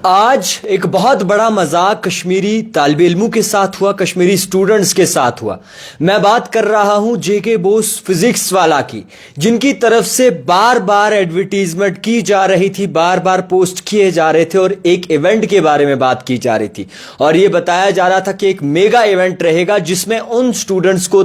آج ایک بہت بڑا مذاق کشمیری طالب علموں کے ساتھ ہوا، کشمیری سٹوڈنٹس کے ساتھ ہوا۔ میں بات کر رہا ہوں جے کے بوس فزکس والا کی، جن کی طرف سے بار بار ایڈورٹیزمنٹ کی جا رہی تھی، بار بار پوسٹ کیے جا رہے تھے اور ایک ایونٹ کے بارے میں بات کی جا رہی تھی اور یہ بتایا جا رہا تھا کہ ایک میگا ایونٹ رہے گا جس میں ان سٹوڈنٹس کو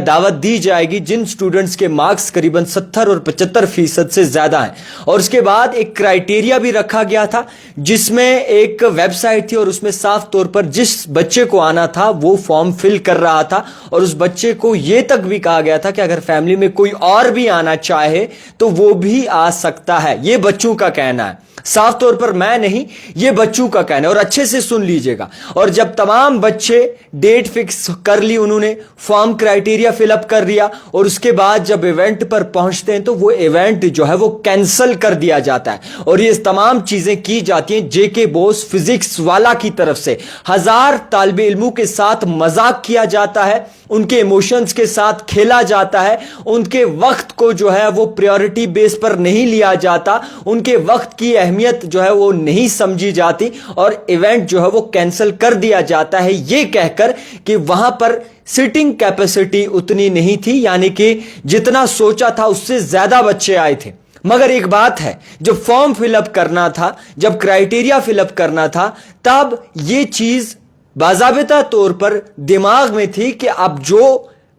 دعوت دی جائے گی جن سٹوڈنٹس کے مارکس قریباً 70 اور 75% سے زیادہ ہیں۔ اور اس کے بعد ایک کرائیٹیریا بھی رکھا گیا تھا جس میں ایک ویب سائٹ تھی اور اس میں صاف طور پر جس بچے کو آنا تھا وہ فارم فل کر رہا تھا اور اس بچے کو یہ تک بھی کہا گیا تھا کہ اگر فیملی میں کوئی اور بھی آنا چاہے تو وہ بھی آ سکتا ہے۔ یہ بچوں کا کہنا ہے، صاف طور پر میں نہیں، یہ بچوں کا کہنا ہے اور اچھے سے سن لیجئے گا۔ اور جب تمام بچے ڈیٹ فکس کر لی، انہوں نے فارم کرائیٹیریا فل اپ کر لیا اور اس کے بعد جب ایونٹ پر پہنچتے ہیں تو وہ ایونٹ وہ کینسل کر دیا جاتا ہے اور یہ تمام چیزیں کی جاتی ہیں جے کے بوس فزکس والا کی طرف سے۔ ہزار طالب علموں کے ساتھ مذاق کیا جاتا ہے، ان کے ایموشنز کے ساتھ کھیلا جاتا ہے، ان کے وقت کو وہ پریورٹی بیس پر نہیں لیا جاتا، ان کے وقت کی اہمیت وہ نہیں سمجھی جاتی اور ایونٹ وہ کینسل کر دیا جاتا ہے یہ کہہ کر کہ وہاں پر سیٹنگ کیپیسٹی اتنی نہیں تھی، یعنی کہ جتنا سوچا تھا اس سے زیادہ بچے آئے تھے۔ مگر ایک بات ہے، جب فارم فل اپ کرنا تھا، جب کرائیٹیریا فل اپ کرنا تھا، تب یہ چیز باضابطہ طور پر دماغ میں تھی کہ اب جو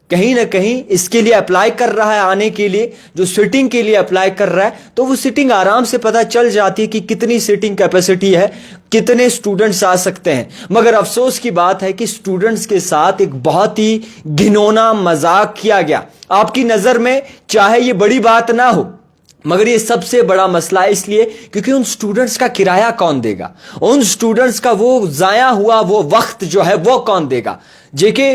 کہیں نہ کہیں اس کے لیے اپلائی کر رہا ہے، آنے کے لیے جو سیٹنگ کے لیے اپلائی کر رہا ہے تو وہ سیٹنگ آرام سے پتہ چل جاتی ہے کہ کتنی سیٹنگ کیپیسٹی ہے، کتنے سٹوڈنٹس آ سکتے ہیں۔ مگر افسوس کی بات ہے کہ سٹوڈنٹس کے ساتھ ایک بہت ہی گھنونا مذاق کیا گیا۔ آپ کی نظر میں چاہے یہ بڑی بات نہ ہو مگر یہ سب سے بڑا مسئلہ ہے، اس لیے کیونکہ ان سٹوڈنٹس کا کرایہ کون دے گا، ان سٹوڈنٹس کا وہ ضائع ہوا وہ وقت وہ کون دے گا۔ جے کے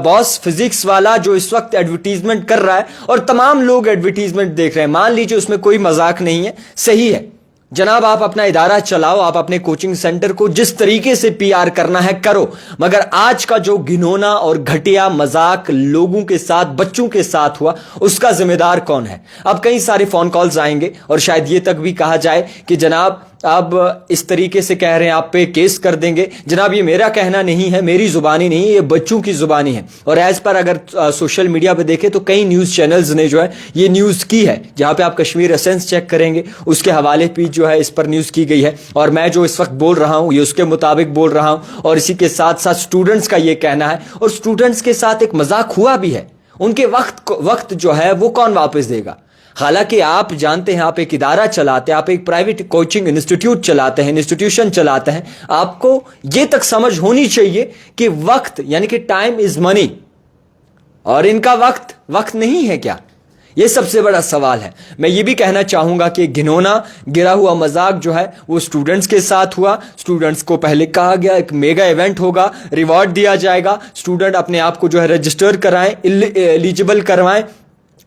باس فزکس والا جو اس وقت ایڈورٹیزمنٹ کر رہا ہے اور تمام لوگ ایڈورٹیزمنٹ دیکھ رہے ہیں، مان لیجئے اس میں کوئی مذاق نہیں ہے، صحیح ہے جناب، آپ اپنا ادارہ چلاؤ، آپ اپنے کوچنگ سینٹر کو جس طریقے سے پی آر کرنا ہے کرو، مگر آج کا جو گھنونا اور گھٹیا مذاق لوگوں کے ساتھ، بچوں کے ساتھ ہوا، اس کا ذمہ دار کون ہے؟ اب کئی سارے فون کالز آئیں گے اور شاید یہ تک بھی کہا جائے کہ جناب آپ اس طریقے سے کہہ رہے ہیں، آپ پہ کیس کر دیں گے۔ جناب یہ میرا کہنا نہیں ہے، میری زبانی نہیں ہے، یہ بچوں کی زبانی ہے اور ایز پر اگر سوشل میڈیا پہ دیکھیں تو کئی نیوز چینلز نے یہ نیوز کی ہے، جہاں پہ آپ کشمیر اسینس چیک کریں گے اس کے حوالے پہ اس پر نیوز کی گئی ہے اور میں جو اس وقت بول رہا ہوں یہ اس کے مطابق بول رہا ہوں اور اسی کے ساتھ ساتھ سٹوڈنٹس کا یہ کہنا ہے اور سٹوڈنٹس کے ساتھ ایک مذاق ہوا بھی ہے۔ ان کے وقت وہ کون واپس دے گا؟ حالانکہ آپ جانتے ہیں، آپ ایک ادارہ چلاتے ہیں، آپ ایک پرائیویٹ کوچنگ انسٹیٹیوٹ چلاتے ہیں، انسٹیٹیوشن چلاتے ہیں، آپ کو یہ تک سمجھ ہونی چاہیے کہ وقت یعنی کہ ٹائم از منی اور ان کا وقت نہیں ہے کیا؟ یہ سب سے بڑا سوال ہے۔ میں یہ بھی کہنا چاہوں گا کہ گھنونا گرا ہوا مذاق وہ سٹوڈنٹس کے ساتھ ہوا۔ سٹوڈنٹس کو پہلے کہا گیا ایک میگا ایونٹ ہوگا، ریوارڈ دیا جائے گا، سٹوڈنٹ اپنے آپ کو رجسٹر کرائیں، ایلیجیبل کروائیں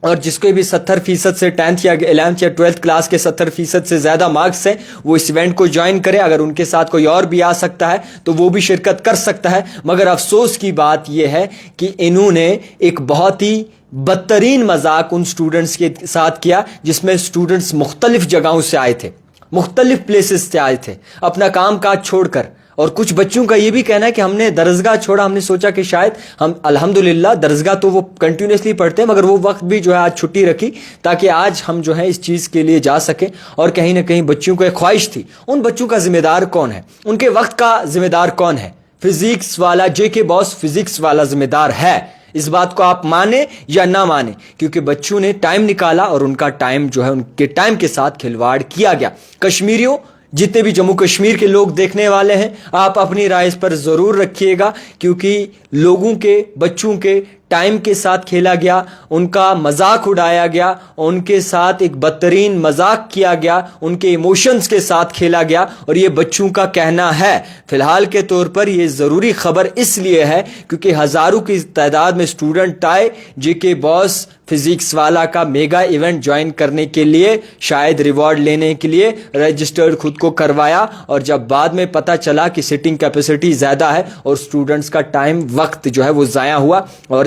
اور جس کے بھی 70% سے 10th یا 11th یا 12th کلاس کے 70% سے زیادہ مارکس ہیں وہ اس ایونٹ کو جوائن کرے۔ اگر ان کے ساتھ کوئی اور بھی آ سکتا ہے تو وہ بھی شرکت کر سکتا ہے۔ مگر افسوس کی بات یہ ہے کہ انہوں نے ایک بہت ہی بدترین مذاق ان سٹوڈنٹس کے ساتھ کیا جس میں سٹوڈنٹس مختلف جگہوں سے آئے تھے، مختلف پلیسز سے آئے تھے اپنا کام کاج چھوڑ کر، اور کچھ بچوں کا یہ بھی کہنا ہے کہ ہم نے درسگاہ چھوڑا، ہم نے سوچا کہ شاید ہم الحمدللہ درسگاہ تو وہ کنٹینیوسلی پڑھتے ہیں مگر وہ وقت بھی آج چھٹی رکھی تاکہ آج ہم اس چیز کے لیے جا سکیں اور کہیں نہ کہیں بچوں کو ایک خواہش تھی۔ ان بچوں کا ذمہ دار کون ہے؟ ان کے وقت کا ذمہ دار کون ہے؟ فزکس والا، جے کے باس فزکس والا ذمہ دار ہے۔ اس بات کو آپ مانیں یا نہ مانیں، کیونکہ بچوں نے ٹائم نکالا اور ان کا ٹائم ان کے ٹائم کے ساتھ کھلواڑ کیا گیا۔ کشمیریوں، جتنے بھی جموں کشمیر کے لوگ دیکھنے والے ہیں، آپ اپنی رائے اس پر ضرور رکھیے گا، کیونکہ لوگوں کے، بچوں کے ٹائم کے ساتھ کھیلا گیا، ان کا مذاق اڑایا گیا، ان کے ساتھ ایک بدترین مذاق کیا گیا، ان کے ایموشنز کے ساتھ کھیلا گیا اور یہ بچوں کا کہنا ہے۔ فی الحال کے طور پر یہ ضروری خبر اس لیے ہے کیونکہ ہزاروں کی تعداد میں سٹوڈنٹ آئے جے کے باس فزکس والا کا میگا ایونٹ جوائن کرنے کے لیے، شاید ریوارڈ لینے کے لیے رجسٹرڈ خود کو کروایا اور جب بعد میں پتہ چلا کہ سیٹنگ کیپیسٹی زیادہ ہے اور سٹوڈنٹس کا ٹائم، وقت وہ ضائع ہوا اور